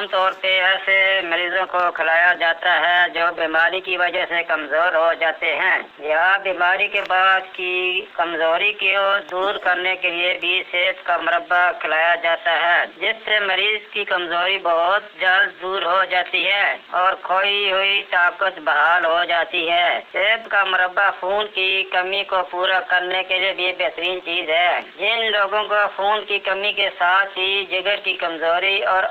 عام طور پہ ایسے مریضوں کو کھلایا جاتا ہے جو بیماری کی وجہ سے کمزور ہو جاتے ہیں یا بیماری کے بعد کی کمزوری کو دور کرنے کے لیے بھی سیب کا مربع کھلایا جاتا ہے، جس سے مریض کی کمزوری بہت جلد دور ہو جاتی ہے اور کھوئی ہوئی طاقت بحال ہو جاتی ہے۔ سیب کا مربع خون کی کمی کو پورا کرنے کے لیے بھی بہترین چیز ہے۔ جن لوگوں کو خون کی کمی کے ساتھ ہی جگر کی کمزوری اور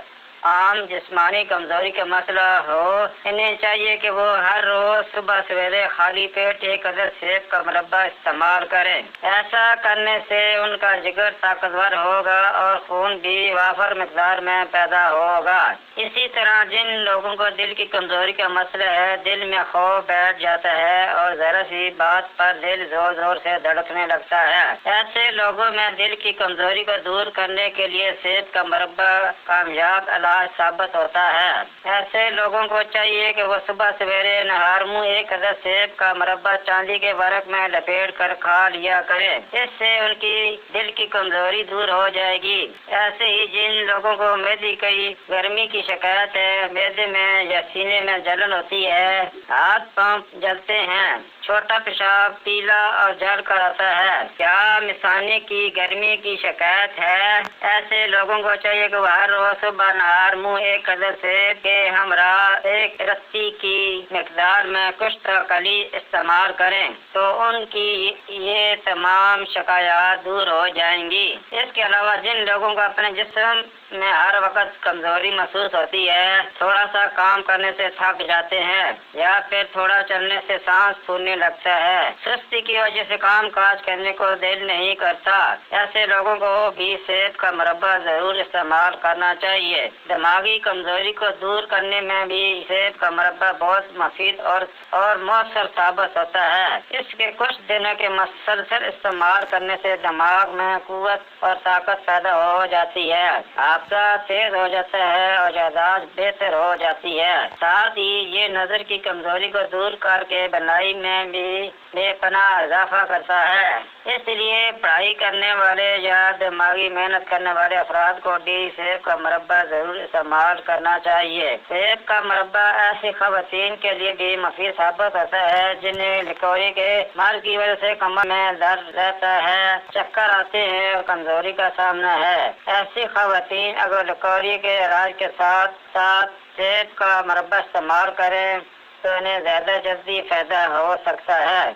عام جسمانی کمزوری کا مسئلہ ہو، انہیں چاہیے کہ وہ ہر روز صبح سویرے خالی پیٹ ایک عدد سیب کا مربع استعمال کریں۔ ایسا کرنے سے ان کا جگر طاقتور ہوگا اور خون بھی وافر مقدار میں پیدا ہوگا۔ اسی طرح جن لوگوں کو دل کی کمزوری کا مسئلہ ہے، دل میں خوف بیٹھ جاتا ہے اور ذرا سی بات پر دل زور زور سے دھڑکنے لگتا ہے، ایسے لوگوں میں دل کی کمزوری کو دور کرنے کے لیے سیب کا مربع کامیاب علاج ثابت ہوتا ہے۔ ایسے لوگوں کو چاہیے کہ وہ صبح سویرے نہار منہ ایک عدد سیب کا مربع چاندی کے ورق میں لپیٹ کر کھا لیا کرے، اس سے ان کی دل کی کمزوری دور ہو جائے گی۔ ایسے ہی جن لوگوں کو معدے کی گرمی کی شکایت ہے، معدے میں یا سینے میں جلن ہوتی ہے، ہاتھ پاؤں جلتے ہیں، چھوٹا پیشاب پیلا اور جل کر آتا ہے یا مثانے کی گرمی کی شکایت ہے، ایسے لوگوں کو چاہیے کہ وہ ہر روز صبح نہار منہ ایک عدد سیب کے ہمراہ ایک رتی کی مقدار میں کشت کلی استعمال کریں تو ان کی یہ تمام شکایات دور ہو جائیں گی۔ اس کے علاوہ جن لوگوں کو اپنے جسم میں ہر وقت کمزوری محسوس ہوتی ہے، تھوڑا سا کام کرنے سے تھک جاتے ہیں یا پھر تھوڑا چلنے سے سانس پھولنے لگتا ہے، سستی کی وجہ سے کام کاج کرنے کو دل نہیں کرتا، ایسے لوگوں کو بھی سیب کا مربع ضرور استعمال کرنا چاہیے۔ دماغی کمزوری کو دور کرنے میں بھی سیب کا مربع بہت مفید اور مؤثر ثابت ہوتا ہے۔ اس کے کچھ دنوں کے مسلسل استعمال کرنے سے دماغ میں قوت اور طاقت پیدا ہو جاتی ہے، حافظہ تیز ہو جاتا ہے اور یادداشت بہتر ہو جاتی ہے۔ ساتھ ہی یہ نظر کی کمزوری کو دور کر کے بینائی میں بھی بے پناہ اضافہ کرتا ہے۔ اس لیے پڑھائی کرنے والے یا دماغی محنت کرنے والے افراد کو بھی سیب کا مربع ضرور استعمال کرنا چاہیے۔ سیب کا مربع ایسی خواتین کے لیے بھی مفید ثابت ہوتا ہے جنہیں لکوری کے مرض کی وجہ سے کمر میں درد رہتا ہے، چکر آتے ہیں اور کمزوری کا سامنا ہے۔ ایسی خواتین اگر لکوری کے علاج کے ساتھ ساتھ سیب کا مربع استعمال کریں تو انہیں زیادہ جلدی فائدہ ہو سکتا ہے۔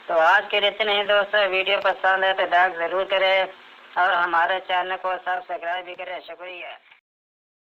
تو آج کے لیے اتنے ہی دوستو، ویڈیو پسند ہے تو لائک ضرور کریں اور ہمارے چینل کو سبسکرائب بھی کریں۔ شکریہ۔